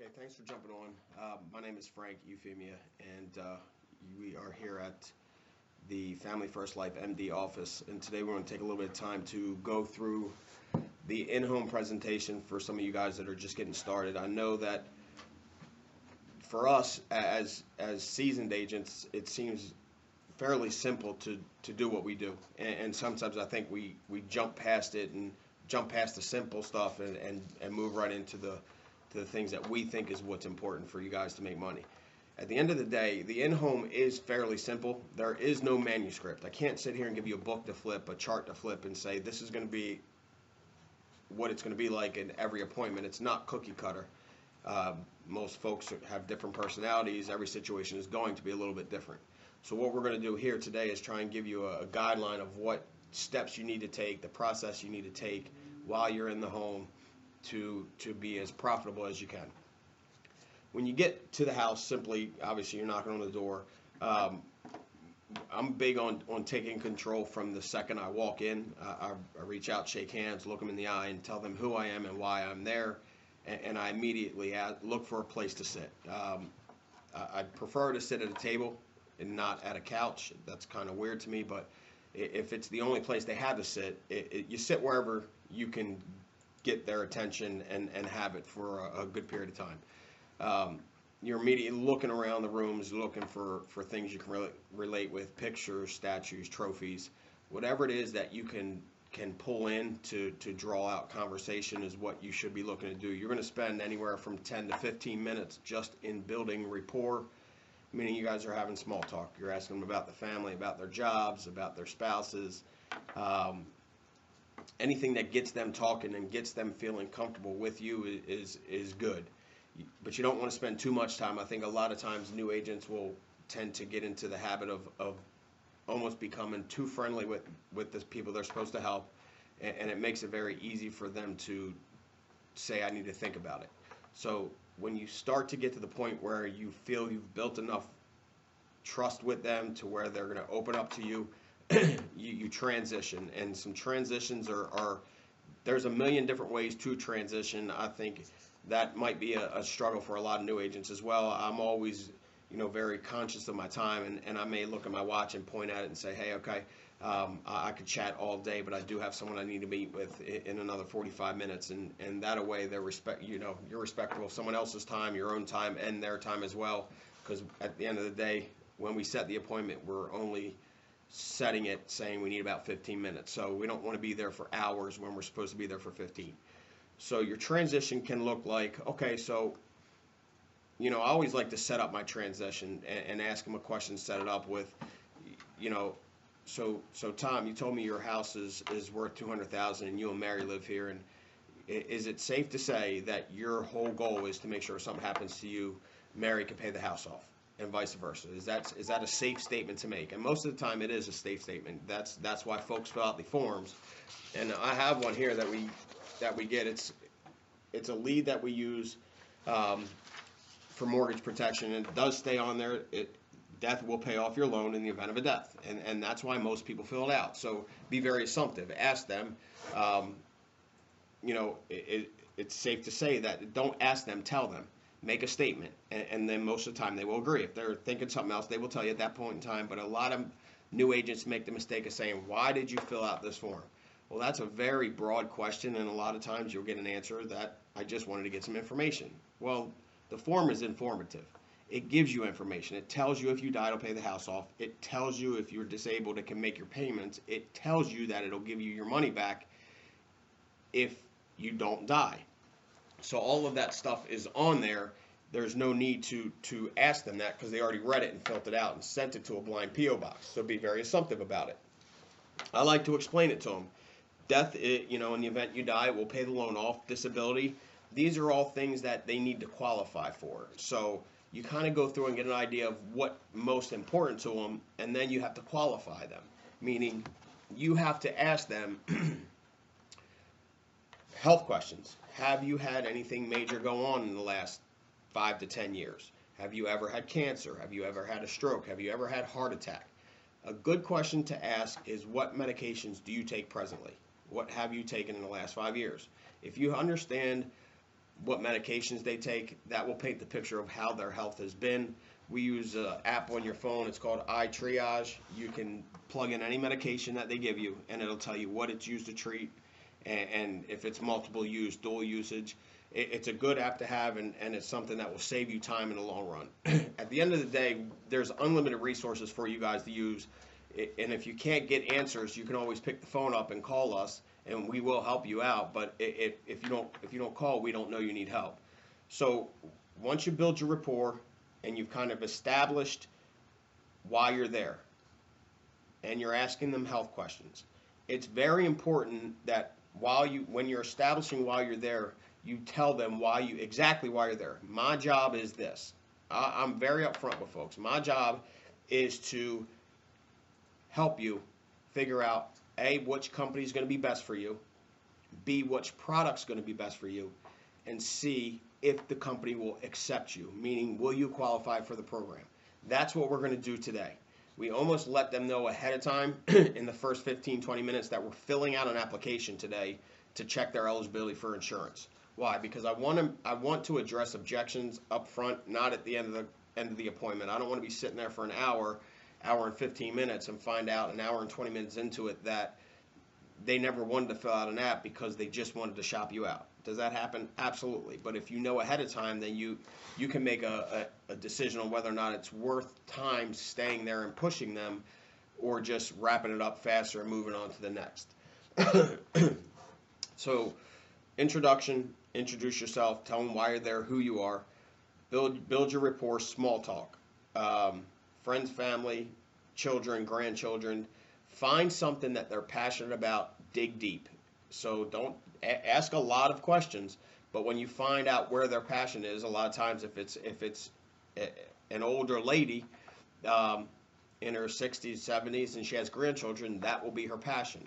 Okay, thanks for jumping on. My name is Frank Euphemia, and we are here at the Family First Life MD office. And today we're going to take a little bit of time to go through the in-home presentation for some of you guys that are just getting started. I know that for us as seasoned agents, it seems fairly simple to do what we do, and sometimes I think we jump past it and jump past the simple stuff and move right into the things that we think is what's important for you guys to make money. At the end of the day, the in-home is fairly simple. There is no manuscript. I can't sit here and give you a book to flip, a chart to flip, and say this is going to be what it's going to be like in every appointment. It's not cookie cutter. Most folks have different personalities. Every situation is going to be a little bit different. So what we're going to do here today is try and give you a guideline of what steps you need to take, the process you need to take while you're in the home to be as profitable as you can. When you get to the house, simply, obviously, you're knocking on the door. I'm big on taking control from the second I walk in. I reach out, shake hands, look them in the eye, and tell them who I am and why I'm there. And I immediately look for a place to sit. I prefer to sit at a table and not at a couch. That's kind of weird to me, but if it's the only place they have to sit, you sit wherever you can get their attention and have it for a good period of time. You're immediately looking around the rooms, looking for things you can relate with, pictures, statues, trophies, whatever it is that you can pull in to draw out conversation is what you should be looking to do. You're going to spend anywhere from 10 to 15 minutes just in building rapport, meaning you guys are having small talk. You're asking them about the family, about their jobs, about their spouses, anything that gets them talking and gets them feeling comfortable with you is good. But you don't want to spend too much time. I think a lot of times new agents will tend to get into the habit of almost becoming too friendly with the people they're supposed to help, and it makes it very easy for them to say, I need to think about it. So when you start to get to the point where you feel you've built enough trust with them to where they're going to open up to you, you transition. And some transitions are there's a million different ways to transition. I think that might be a struggle for a lot of new agents as well. I'm always very conscious of my time, and I may look at my watch and point at it and say, hey, okay, I could chat all day, but I do have someone I need to meet with in another 45 minutes, and that way you're respectful of someone else's time, your own time, and their time as well, because at the end of the day, when we set the appointment, we're only setting it saying we need about 15 minutes, so we don't want to be there for hours when we're supposed to be there for 15. So your transition can look like, okay, so I always like to set up my transition and ask them a question, set it up with, so Tom, you told me your house is worth $200,000 and you and Mary live here, and is it safe to say that your whole goal is to make sure if something happens to you, Mary can pay the house off, and vice versa? Is that a safe statement to make? And most of the time it is a safe statement. That's why folks fill out the forms, and I have one here that we get. It's a lead that we use for mortgage protection, and it does stay on there. Death will pay off your loan in the event of a death, and that's why most people fill it out. So be very assumptive. Ask them. It's safe to say that don't ask them, tell them. Make a statement, and then most of the time they will agree. If they're thinking something else, they will tell you at that point in time. But a lot of new agents make the mistake of saying, why did you fill out this form? Well, that's a very broad question, and a lot of times you'll get an answer that I just wanted to get some information. Well, the form is informative. It gives you information. It tells you if you die, it'll pay the house off. It tells you if you're disabled, it can make your payments. It tells you that it'll give you your money back if you don't die. So all of that stuff is on there. There's no need to ask them that because they already read it and filled it out and sent it to a blind P.O. box. So be very assumptive about it. I like to explain it to them. Death, in the event you die, will pay the loan off. Disability, these are all things that they need to qualify for. So you kind of go through and get an idea of what's most important to them, and then you have to qualify them. Meaning, you have to ask them health questions. Have you had anything major go on in the last 5 to 10 years? Have you ever had cancer? Have you ever had a stroke? Have you ever had a heart attack? A good question to ask is, what medications do you take presently? What have you taken in the last 5 years? If you understand what medications they take. That will paint the picture of how their health has been. We use an app on your phone. It's called iTriage. You can plug in any medication that they give you, and it'll tell you what it's used to treat, and if it's multiple use, dual usage. It's a good app to have, and it's something that will save you time in the long run. At the end of the day, there's unlimited resources for you guys to use, and if you can't get answers, you can always pick the phone up and call us, and we will help you out. But if you don't call, we don't know you need help. So once you build your rapport and you've kind of established why you're there, and you're asking them health questions, it's very important that when you're establishing why you're there, you tell them exactly why you're there. My job is this. I'm very upfront with folks. My job is to help you figure out A, which company is going to be best for you, B, which product's going to be best for you, and C, if the company will accept you, meaning will you qualify for the program. That's what we're going to do today. We almost let them know ahead of time in the first 15-20 minutes that we're filling out an application today to check their eligibility for insurance. Why? Because I want to address objections up front, not at the end of the appointment. I don't want to be sitting there for an hour and 15 minutes and find out an hour and 20 minutes into it that they never wanted to fill out an app because they just wanted to shop you out. Does that happen? Absolutely. But if you know ahead of time, then you can make a decision on whether or not it's worth time staying there and pushing them, or just wrapping it up faster and moving on to the next. So, introduction, introduce yourself, tell them why you're there, who you are, build your rapport, small talk. Friends, family, children, grandchildren, find something that they're passionate about, dig deep. So don't ask a lot of questions, but when you find out where their passion is, a lot of times if it's an older lady in her 60s, 70s, and she has grandchildren, that will be her passion.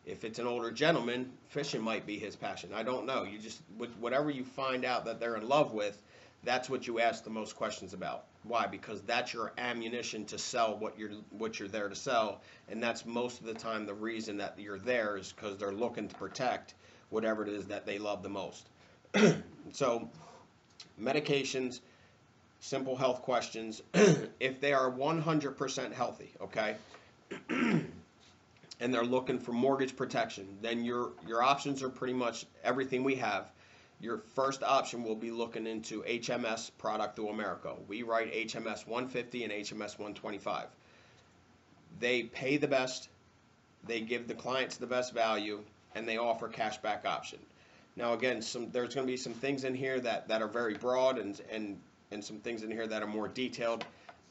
If it's an older gentleman, fishing might be his passion. I don't know. You just, whatever you find out that they're in love with, that's what you ask the most questions about. Why? Because that's your ammunition to sell what you're there to sell, and that's most of the time the reason that you're there is because they're looking to protect whatever it is that they love the most. So, medications, simple health questions. If they are 100% healthy, okay, and they're looking for mortgage protection, then your options are pretty much everything we have. Your first option will be looking into HMS product through America. We write HMS 150 and HMS 125. They pay the best, they give the clients the best value, and they offer cashback option. Now again, there's going to be some things in here that are very broad and some things in here that are more detailed.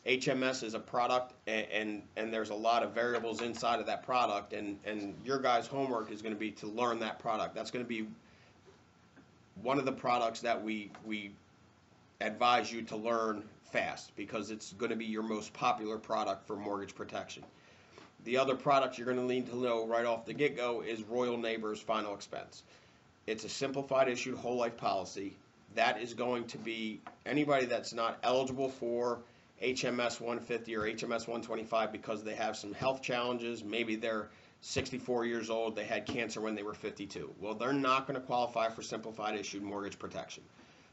HMS is a product, and there's a lot of variables inside of that product, and your guys' homework is going to be to learn that product. That's going to be one of the products that we advise you to learn fast, because it's going to be your most popular product for mortgage protection. The other product you're going to need to know right off the get-go is Royal Neighbors Final Expense. It's a simplified issued whole life policy. That is going to be anybody that's not eligible for HMS 150 or HMS 125 because they have some health challenges. Maybe they're 64 years old, they had cancer when they were 52. Well, they're not going to qualify for simplified issued mortgage protection.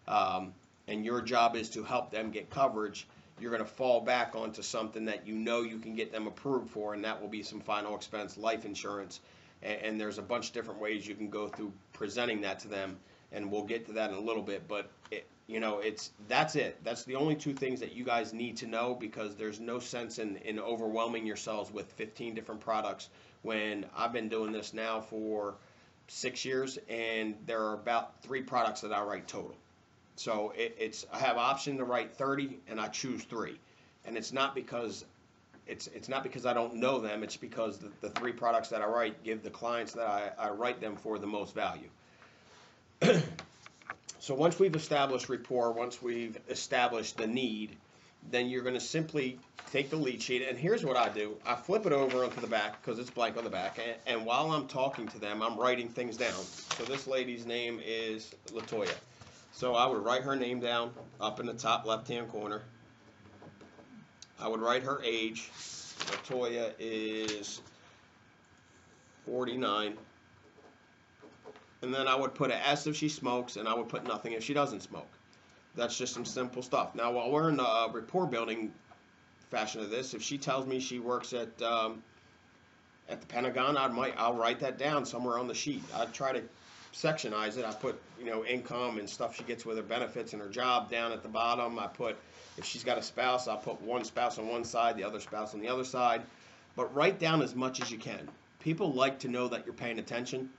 And your job is to help them get coverage. You're going to fall back onto something that you know you can get them approved for, and that will be some final expense life insurance. And there's a bunch of different ways you can go through presenting that to them, and we'll get to that in a little bit. But that's it. That's the only two things that you guys need to know, because there's no sense in overwhelming yourselves with 15 different products when I've been doing this now for 6 years, and there are about 3 products that I write total. So I have option to write 30, and I choose 3, and it's not because I don't know them. It's because the 3 products that I write give the clients that I write them for the most value. So once we've established rapport, once we've established the need, then you're going to simply take the lead sheet, and here's what I do. I flip it over onto the back because it's blank on the back, and while I'm talking to them, I'm writing things down. So this lady's name is Latoya. So I would write her name down up in the top left-hand corner. I would write her age. Latoya is 49. and then I would put an S if she smokes, and I would put nothing if she doesn't smoke. That's just some simple stuff. Now, while we're in the rapport building fashion of this, if she tells me she works at the Pentagon, I'll write that down somewhere on the sheet. I try to sectionize it. I put, income and stuff she gets with her benefits and her job down at the bottom. I put, if she's got a spouse, I'll put one spouse on one side, the other spouse on the other side. But write down as much as you can. People like to know that you're paying attention.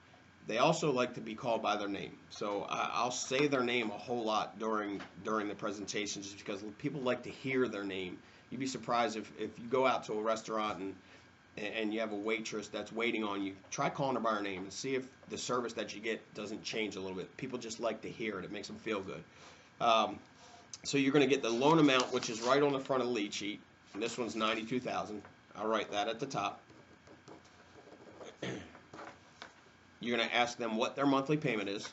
They also like to be called by their name. So I'll say their name a whole lot during the presentation, just because people like to hear their name. You'd be surprised if you go out to a restaurant and you have a waitress that's waiting on you, try calling her by her name and see if the service that you get doesn't change a little bit. People just like to hear it. It makes them feel good. So you're going to get the loan amount, which is right on the front of the lead sheet. And this one's $92,000. I'll write that at the top. You're going to ask them what their monthly payment is.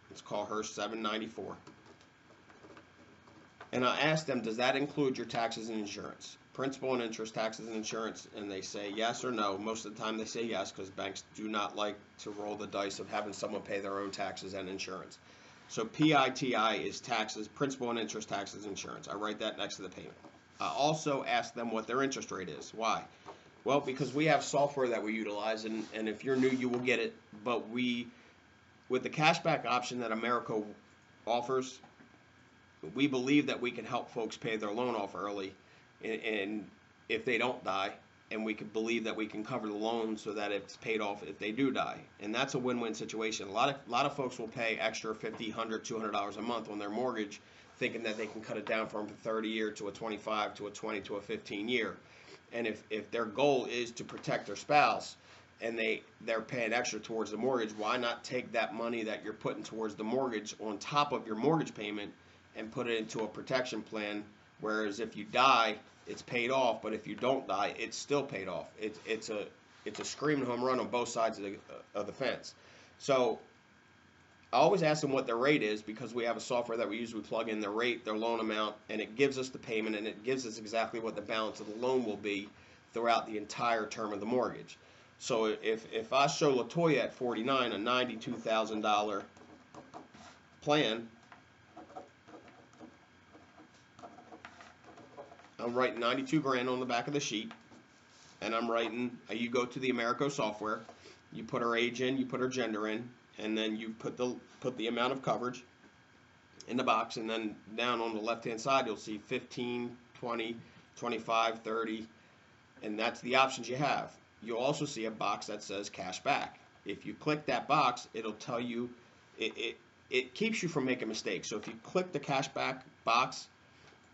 Let's call her $794. And I'll ask them, does that include your taxes and insurance? Principal and interest, taxes and insurance, and they say yes or no. Most of the time they say yes, because banks do not like to roll the dice of having someone pay their own taxes and insurance. So PITI is taxes, principal and interest, taxes, insurance. I write that next to the payment. I also ask them what their interest rate is. Why? Well, because we have software that we utilize, and if you're new, you will get it. But with the cashback option that America offers, we believe that we can help folks pay their loan off early, and if they don't die, and we can believe that we can cover the loan so that it's paid off if they do die. And that's a win-win situation. A lot of folks will pay extra $50, $100, $200 a month on their mortgage, thinking that they can cut it down from a 30-year to a 25 to a 20 to a 15-year. And if their goal is to protect their spouse, and they're paying extra towards the mortgage, why not take that money that you're putting towards the mortgage on top of your mortgage payment and put it into a protection plan? Whereas if you die, it's paid off, but if you don't die, it's still paid off. It's a screaming home run on both sides of the fence. So I always ask them what their rate is, because we have a software that we use. We plug in their rate, their loan amount, and it gives us the payment, and it gives us exactly what the balance of the loan will be throughout the entire term of the mortgage. So if I show LaToya at 49 a $92,000 plan, I'm writing 92 grand on the back of the sheet, and I'm writing, you go to the Americo software, you put her age in, you put her gender in, and then you put the amount of coverage in the box, and then down on the left-hand side you'll see 15, 20, 25, 30, and that's the options you have. You'll also see a box that says cash back. If you click that box, it'll tell you, it keeps you from making mistakes. So if you click the cash back box,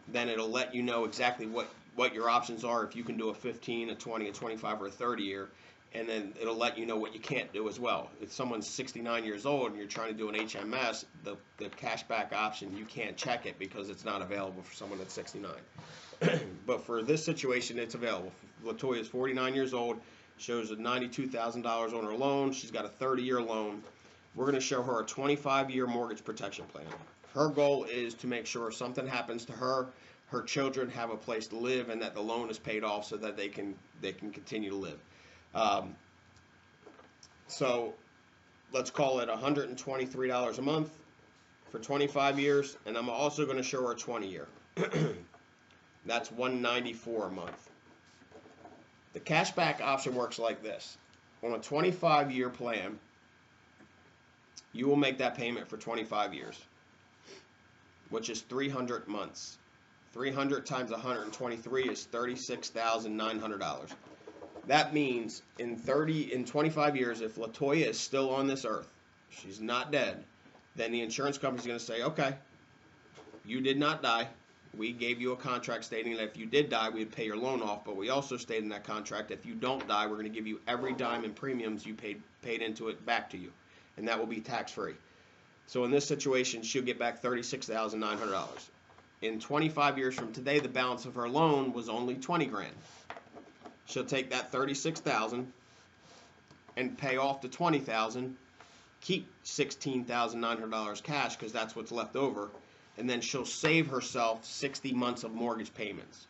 then it'll let you know exactly what your options are, if you can do a 15, a 20, a 25, or a 30 year, and then it'll let you know what you can't do as well. If someone's 69 years old and you're trying to do an HMS, the cashback option, you can't check it because it's not available for someone that's 69. But for this situation, it's available. LaToya is 49 years old, shows a $92,000 on her loan. She's got a 30-year loan. We're going to show her a 25-year mortgage protection plan. Her goal is to make sure if something happens to her, her children have a place to live, and that the loan is paid off so that they can continue to live. So let's call it $123 a month for 25 years, and I'm also going to show her a 20-year. That's $194 a month. The cashback option works like this. On a 25-year plan, you will make that payment for 25 years, which is 300 months. 300 times 123 is $36,900. That means in 25 years, if LaToya is still on this earth, she's not dead, then the insurance company's going to say, okay, you did not die. We gave you a contract stating that if you did die, we'd pay your loan off, but we also stated in that contract, if you don't die, we're going to give you every dime in premiums you paid into it back to you, and that will be tax-free. So in this situation, she'll get back $36,900. In 25 years from today, the balance of her loan was only 20 grand. She'll take that 36,000 and pay off the 20,000, keep $16,900 cash because that's what's left over, and then she'll save herself 60 months of mortgage payments.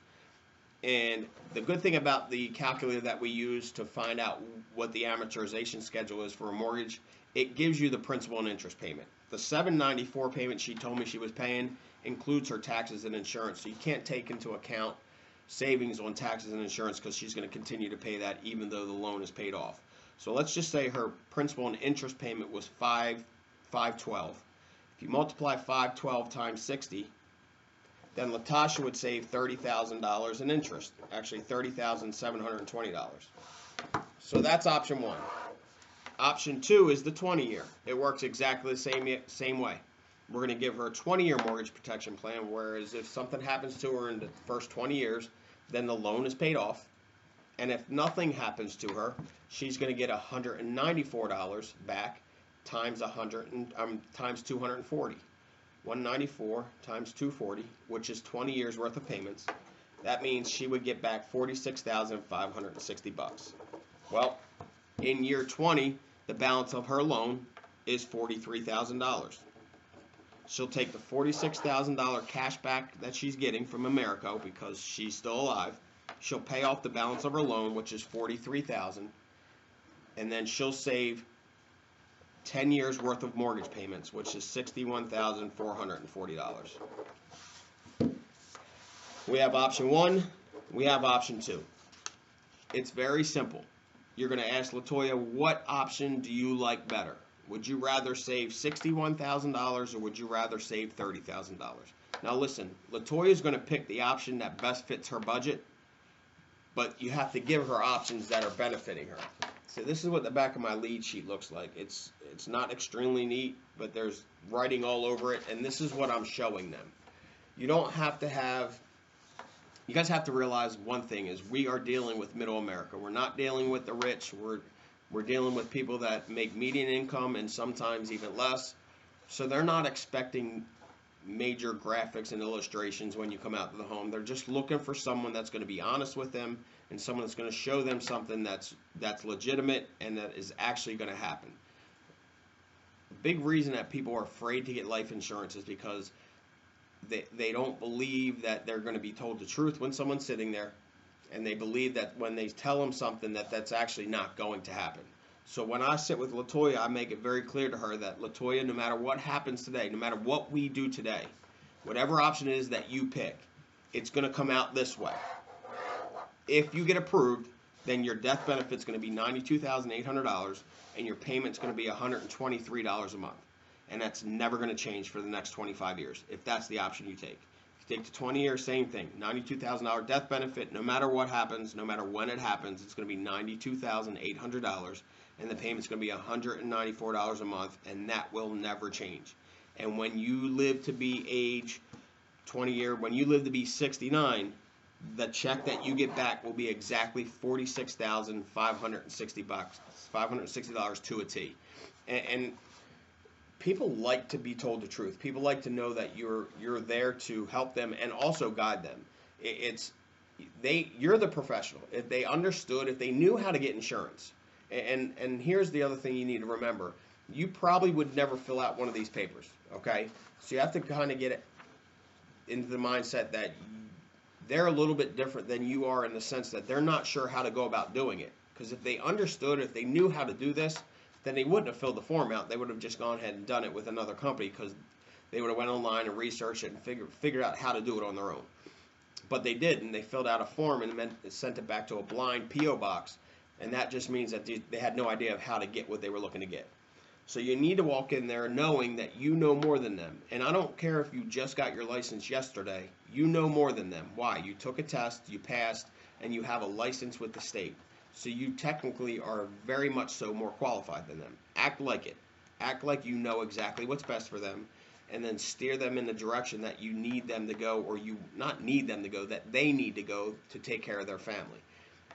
And the good thing about the calculator that we use to find out what the amortization schedule is for a mortgage it gives you the principal and interest payment. The $794 payment she told me she was paying includes her taxes and insurance, so you can't take into account savings on taxes and insurance because she's going to continue to pay that even though the loan is paid off. So let's just say her principal and interest payment was $512. If you multiply $512 times 60, then Latasha would save $30,000 in interest. Actually, $30,720. So that's option one. Option two is the 20-year. It works exactly the same way. We're going to give her a 20-year mortgage protection plan, whereas if something happens to her in the first 20 years, then the loan is paid off. And if nothing happens to her, she's going to get $194 back times 240. 194 times 240, which is 20 years worth of payments. That means she would get back $46,560. Well, in year 20, the balance of her loan is $43,000. She'll take the $46,000 cash back that she's getting from Americo because she's still alive. She'll pay off the balance of her loan, which is $43,000, and then she'll save 10 years worth of mortgage payments, which is $61,440. We have option one, we have option two. It's very simple. You're going to ask Latoya, what option do you like better? Would you rather save $61,000 or would you rather save $30,000? Now listen, Latoya is going to pick the option that best fits her budget, but you have to give her options that are benefiting her. So this is what the back of my lead sheet looks like. It's not extremely neat, but there's writing all over it, and this is what I'm showing them. You don't have to have, you guys have to realize one thing is we are dealing with middle America. We're not dealing with the rich. We're dealing with people that make median income and sometimes even less. So they're not expecting major graphics and illustrations when you come out to the home. They're just looking for someone that's going to be honest with them and someone that's going to show them something that's legitimate and that is actually going to happen. The big reason that people are afraid to get life insurance is because they don't believe that they're going to be told the truth when someone's sitting there, and they believe that when they tell them something that's actually not going to happen. So when I sit with Latoya, I make it very clear to her that, Latoya, no matter what happens today, no matter what we do today, whatever option it is that you pick, it's going to come out this way. If you get approved, then your death benefit's going to be $92,800 and your payment's going to be $123 a month. And that's never going to change for the next 25 years if that's the option you take. If you take the 20 years, same thing. $92,000 death benefit, no matter what happens, no matter when it happens, it's going to be $92,800 and the payment's going to be $194 a month, and that will never change. And when you live to be age 20-year, when you live to be 69, the check that you get back will be exactly $46,560 to a T. And people like to be told the truth. People like to know that you're there to help them and also guide them. You're the professional. If they understood, if they knew how to get insurance, and here's the other thing you need to remember: you probably would never fill out one of these papers. Okay, so you have to kind of get it into the mindset that they're a little bit different than you are in the sense that they're not sure how to go about doing it. Because if they understood, if they knew how to do this, then they wouldn't have filled the form out. They would have just gone ahead and done it with another company because they would have went online and researched it and figured out how to do it on their own. But they didn't. They filled out a form and sent it back to a blind P.O. box, and that just means that they had no idea of how to get what they were looking to get. So you need to walk in there knowing that you know more than them. And I don't care if you just got your license yesterday. You know more than them. Why? You took a test, you passed, and you have a license with the state. So you technically are very much so more qualified than them. Act like it. Act like you know exactly what's best for them, and then steer them in the direction that you need them to go, or you not need them to go, that they need to go to take care of their family.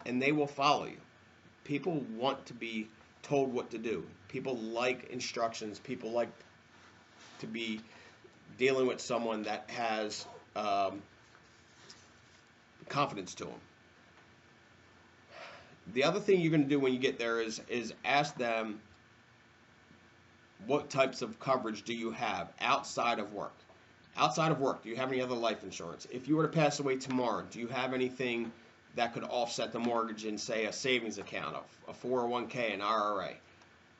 And they will follow you. People want to be told what to do. People like instructions. People like to be dealing with someone that has confidence to them. The other thing you're going to do when you get there is ask them, what types of coverage do you have outside of work? Outside of work, do you have any other life insurance? If you were to pass away tomorrow, do you have anything that could offset the mortgage in, say, a savings account, a 401k, an IRA?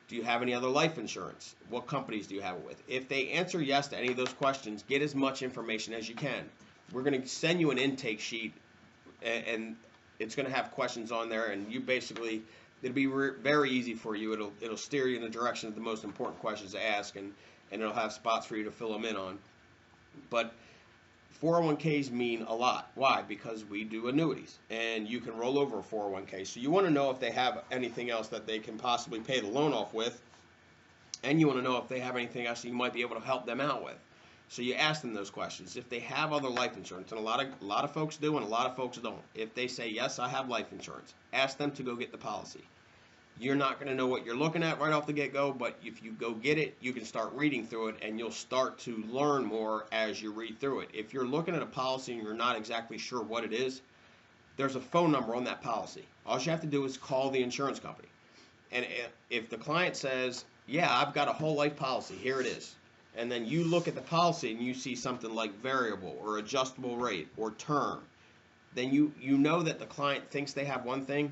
Do you have any other life insurance? What companies do you have it with? If they answer yes to any of those questions, get as much information as you can. We're going to send you an intake sheet, and it's going to have questions on there, and you basically, it'll be very easy for you. It'll steer you in the direction of the most important questions to ask, and it'll have spots for you to fill them in on. But 401ks mean a lot. Why? Because we do annuities, and you can roll over a 401k. So you want to know if they have anything else that they can possibly pay the loan off with, and you want to know if they have anything else that you might be able to help them out with. So you ask them those questions. If they have other life insurance, and a lot of folks do, and a lot of folks don't. If they say, yes, I have life insurance, ask them to go get the policy. You're not going to know what you're looking at right off the get-go, but if you go get it, you can start reading through it, and you'll start to learn more as you read through it. If you're looking at a policy and you're not exactly sure what it is, there's a phone number on that policy. All you have to do is call the insurance company. And if the client says, yeah, I've got a whole life policy, here it is, and then you look at the policy and you see something like variable or adjustable rate or term, then you know that the client thinks they have one thing,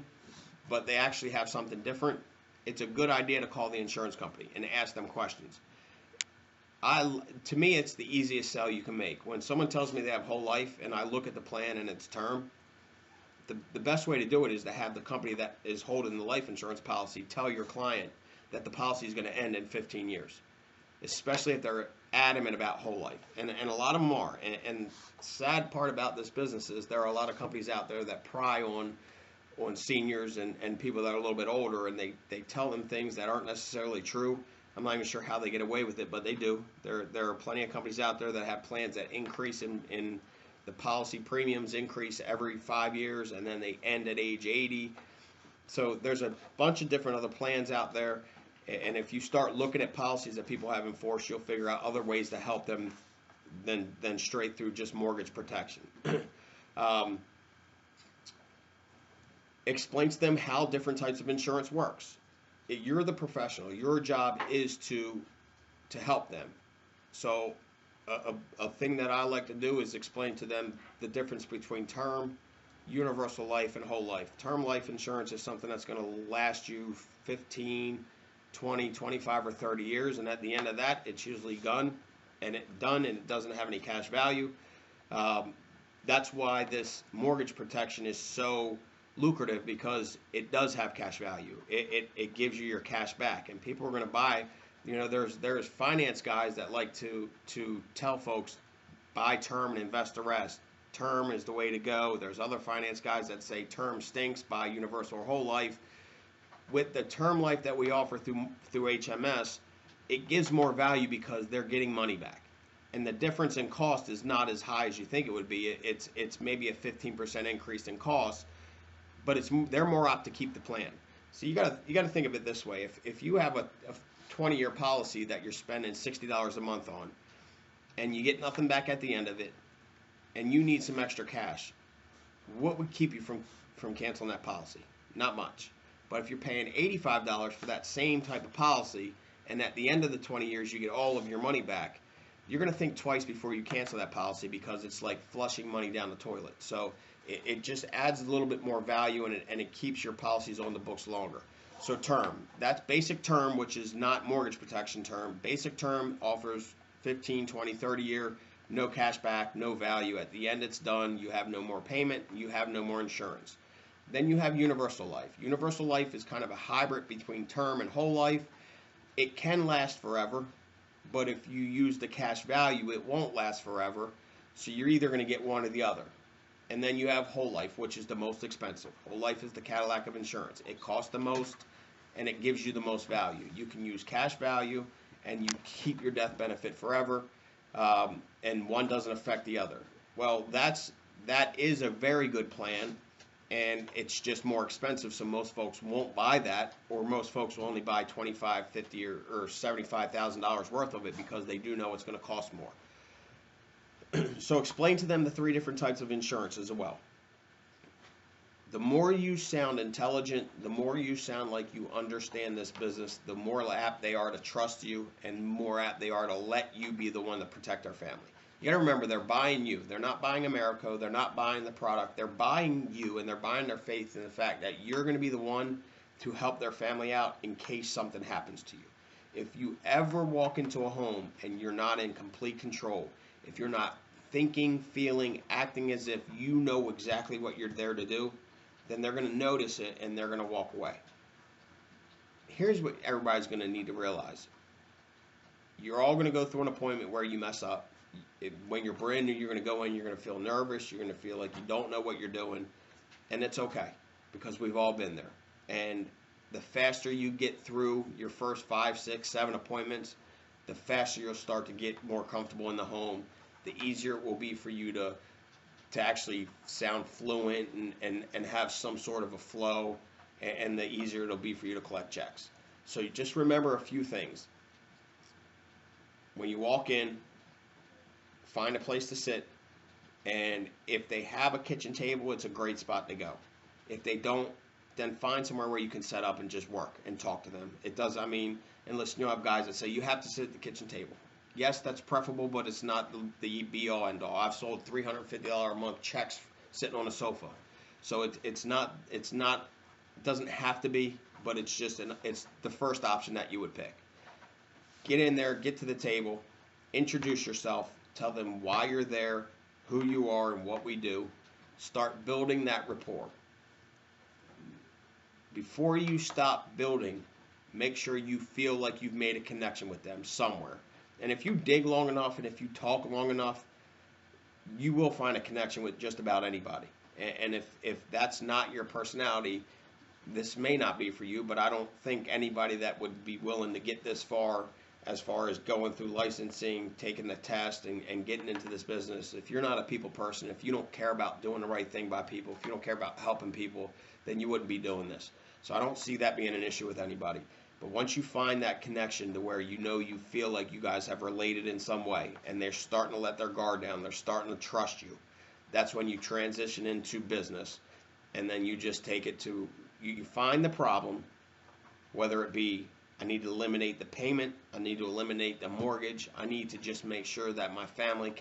but they actually have something different. It's a good idea to call the insurance company and ask them questions. To me, it's the easiest sell you can make. When someone tells me they have whole life and I look at the plan and it's term, the best way to do it is to have the company that is holding the life insurance policy tell your client that the policy is going to end in 15 years, especially if they're adamant about whole life. And a lot of them are. And sad part about this business is there are a lot of companies out there that pry on seniors and people that are a little bit older, and they tell them things that aren't necessarily true. I'm not even sure how they get away with it, but they do. There are plenty of companies out there that have plans that increase in the policy premiums increase every 5 years, and then they end at age 80. So there's a bunch of different other plans out there, and if you start looking at policies that people have in force, you'll figure out other ways to help them than straight through just mortgage protection. Explain to them how different types of insurance works. You're the professional. Your job is to help them. So a thing that I like to do is explain to them the difference between term, universal life, and whole life. Term life insurance is something that's going to last you 15, 20, 25, or 30 years, and at the end of that, it's usually done, and it doesn't have any cash value. That's why this mortgage protection is so lucrative, because it does have cash value. It gives you your cash back, and people are going to buy. There's finance guys that like to tell folks, buy term and invest the rest. Term is the way to go. There's other finance guys that say term stinks, buy universal or whole life. With the term life that we offer through HMS, it gives more value because they're getting money back, and the difference in cost is not as high as you think it would be. It's maybe a 15% increase in cost, but they're more apt to keep the plan. So you gotta think of it this way: if you have a 20-year policy that you're spending $60 a month on, and you get nothing back at the end of it, and you need some extra cash, what would keep you from canceling that policy? Not much. But if you're paying $85 for that same type of policy, and at the end of the 20 years you get all of your money back, you're going to think twice before you cancel that policy, because it's like flushing money down the toilet. So it just adds a little bit more value, and it keeps your policies on the books longer. So term, that's basic term, which is not mortgage protection term. Basic term offers 15, 20, 30 year, no cash back, no value. At the end, it's done. You have no more payment. You have no more insurance. Then you have universal life. Universal life is kind of a hybrid between term and whole life. It can last forever, but if you use the cash value, it won't last forever. So you're either going to get one or the other. And then you have whole life, which is the most expensive. Whole life is the Cadillac of insurance. It costs the most, and it gives you the most value. You can use cash value, and you keep your death benefit forever, and one doesn't affect the other. Well, that is a very good plan, and it's just more expensive, so most folks won't buy that, or most folks will only buy $25,000, $50,000, or $75,000 worth of it, because they do know it's going to cost more. So explain to them the 3 different types of insurance as well. The more you sound intelligent, the more you sound like you understand this business, the more apt they are to trust you, and more apt they are to let you be the one to protect our family. You gotta remember, they're buying you. They're not buying Americo. They're not buying the product. They're buying you, and they're buying their faith in the fact that you're gonna be the one to help their family out in case something happens to you. If you ever walk into a home and you're not in complete control, if you're not thinking, feeling, acting as if you know exactly what you're there to do, then they're going to notice it and they're going to walk away. Here's what everybody's going to need to realize. You're all going to go through an appointment where you mess up. When you're brand new, you're going to go in, you're going to feel nervous, you're going to feel like you don't know what you're doing, and it's okay because we've all been there. And the faster you get through your first 5, 6, 7 appointments, the faster you'll start to get more comfortable in the home, the easier it will be for you to actually sound fluent and have some sort of a flow, and the easier it'll be for you to collect checks. So you just remember a few things. When you walk in, find a place to sit, and if they have a kitchen table, it's a great spot to go. If they don't, then find somewhere where you can set up and just work and talk to them. It does, and listen, you'll have guys that say you have to sit at the kitchen table. Yes, that's preferable, but it's not the be-all, end-all. I've sold $350 a month checks sitting on a sofa. So it doesn't have to be, but it's the first option that you would pick. Get in there, get to the table, introduce yourself, tell them why you're there, who you are, and what we do. Start building that rapport. Before you stop building, make sure you feel like you've made a connection with them somewhere. And if you dig long enough and if you talk long enough, you will find a connection with just about anybody. And if that's not your personality, this may not be for you, but I don't think anybody that would be willing to get this far as going through licensing, taking the test, and getting into this business, if you're not a people person, if you don't care about doing the right thing by people, if you don't care about helping people, then you wouldn't be doing this. So I don't see that being an issue with anybody. But once you find that connection to where you feel like you guys have related in some way, and they're starting to let their guard down, they're starting to trust you, that's when you transition into business, and then you just take it to, you find the problem, whether it be, I need to eliminate the payment, I need to eliminate the mortgage, I need to just make sure that my family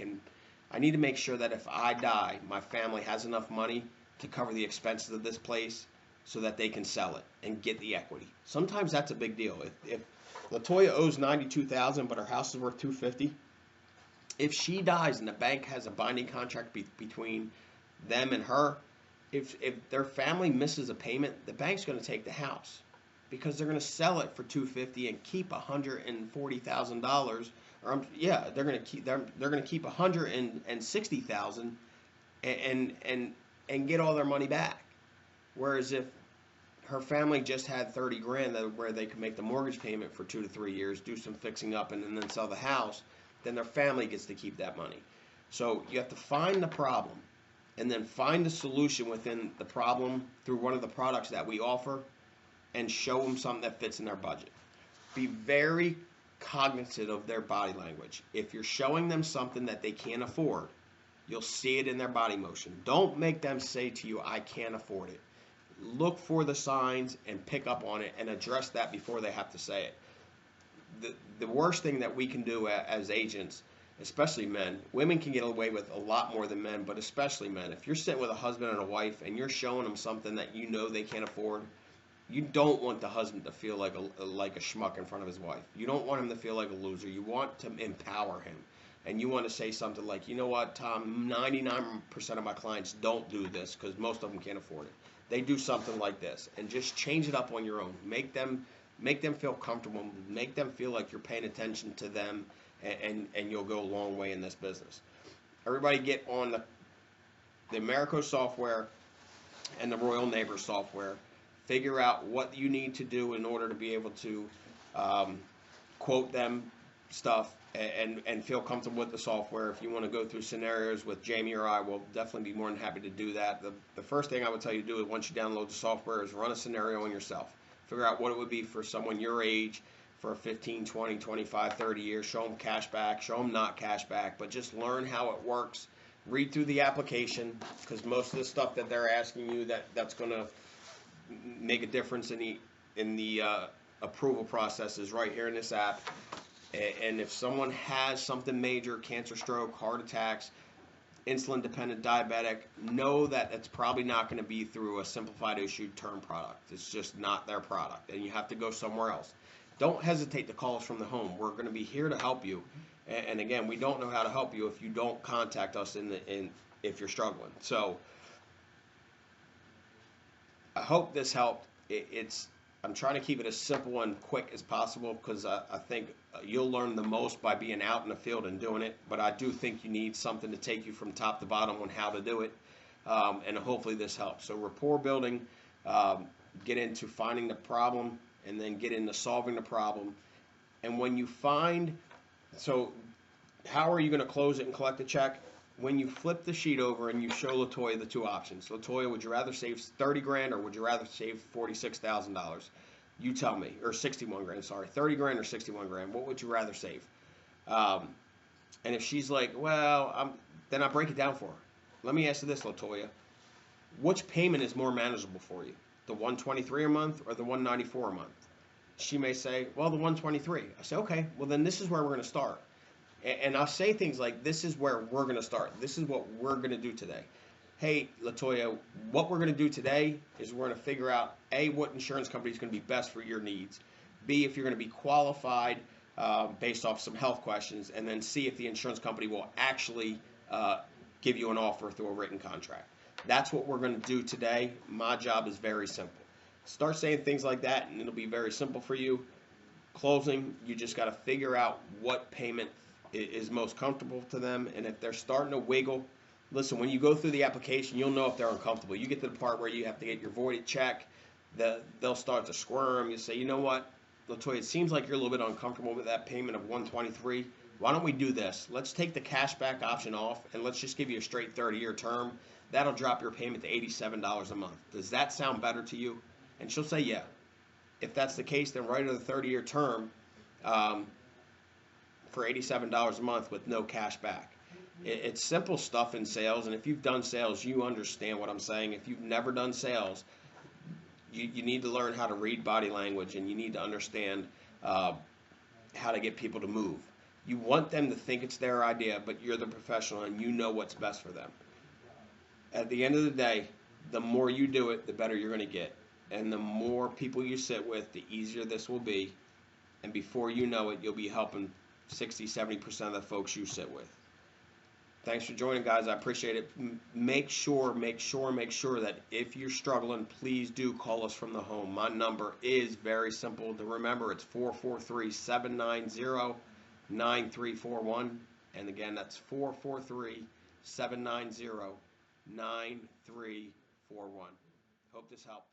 I need to make sure that if I die, my family has enough money to cover the expenses of this place so that they can sell it and get the equity. Sometimes that's a big deal. If LaToya owes $92,000 but her house is worth $250,000, if she dies and the bank has a binding contract between them and her, if their family misses a payment, the bank's going to take the house because they're going to sell it for $250,000 and keep $140,000. Or they're going to keep $160,000 and get all their money back. Whereas if her family just had $30,000 where they could make the mortgage payment for 2 to 3 years, do some fixing up, and then sell the house, then their family gets to keep that money. So you have to find the problem and then find the solution within the problem through one of the products that we offer and show them something that fits in their budget. Be very cognizant of their body language. If you're showing them something that they can't afford, you'll see it in their body motion. Don't make them say to you, I can't afford it. Look for the signs and pick up on it and address that before they have to say it. The worst thing that we can do as agents, especially men, women can get away with a lot more than men, but especially men. If you're sitting with a husband and a wife and you're showing them something that you know they can't afford, you don't want the husband to feel like a schmuck in front of his wife. You don't want him to feel like a loser. You want to empower him. And you want to say something like, you know what, Tom, 99% of my clients don't do this because most of them can't afford it. They do something like this, and just change it up on your own. Make them feel comfortable. Make them feel like you're paying attention to them, and you'll go a long way in this business. Everybody get on the Americo software and the Royal Neighbor software. Figure out what you need to do in order to be able to quote them stuff and feel comfortable with the software. If you want to go through scenarios with Jamie or I, will definitely be more than happy to do that. The first thing I would tell you to do is once you download the software is run a scenario on yourself. Figure out what it would be for someone your age for 15, 20, 25, 30 years. Show them cash back, show them not cash back, but just learn how it works. Read through the application, because most of the stuff that they're asking you that's going to make a difference in the approval process is right here in this app. And if someone has something major, cancer, stroke, heart attacks, insulin dependent diabetic, know that it's probably not going to be through a simplified issued term product. It's just not their product, and you have to go somewhere else. Don't hesitate to call us from the home. We're going to be here to help you. And again, we don't know how to help you if you don't contact us if you're struggling. So I hope this helped. I'm trying to keep it as simple and quick as possible because I think you'll learn the most by being out in the field and doing it. But I do think you need something to take you from top to bottom on how to do it. And hopefully this helps. So rapport building, get into finding the problem, and then get into solving the problem. And when you find, so how are you going to close it and collect the check? When you flip the sheet over and you show LaToya the two options. LaToya, would you rather save 30 grand or would you rather save $46,000? You tell me, or 61 grand, sorry, 30 grand or 61 grand. What would you rather save? And if she's like, well, then I break it down for her. Let me ask you this, LaToya. Which payment is more manageable for you? The $123 a month or the $194 a month? She may say, well, the $123. I say, okay, well then this is where we're going to start. And I'll say things like, this is where we're going to start. This is what we're going to do today. Hey, LaToya, what we're going to do today is we're going to figure out, A, what insurance company is going to be best for your needs. B, if you're going to be qualified based off some health questions. And then C, if the insurance company will actually give you an offer through a written contract. That's what we're going to do today. My job is very simple. Start saying things like that, and it'll be very simple for you. Closing, you just got to figure out what payment is most comfortable to them, and if they're starting to wiggle, listen, when you go through the application, you'll know if they're uncomfortable. You get to the part where you have to get your voided check, they'll start to squirm. You say, you know what, LaToya, it seems like you're a little bit uncomfortable with that payment of $123. Why don't we do this? Let's take the cashback option off, and let's just give you a straight 30-year term. That'll drop your payment to $87 a month. Does that sound better to you? And she'll say, yeah. If that's the case, then write her the 30-year term for $87 a month with no cash back. It's simple stuff in sales, and if you've done sales, you understand what I'm saying. If you've never done sales, you need to learn how to read body language, and you need to understand how to get people to move. You want them to think it's their idea, but you're the professional, and you know what's best for them. At the end of the day, the more you do it, the better you're going to get. And the more people you sit with, the easier this will be. And before you know it, you'll be helping 60-70% of the folks you sit with. Thanks for joining, guys. I appreciate it. Make sure that if you're struggling, please do call us from the home. My number is very simple to remember. It's 443-790-9341. And again, that's 443-790-9341. Hope this helped.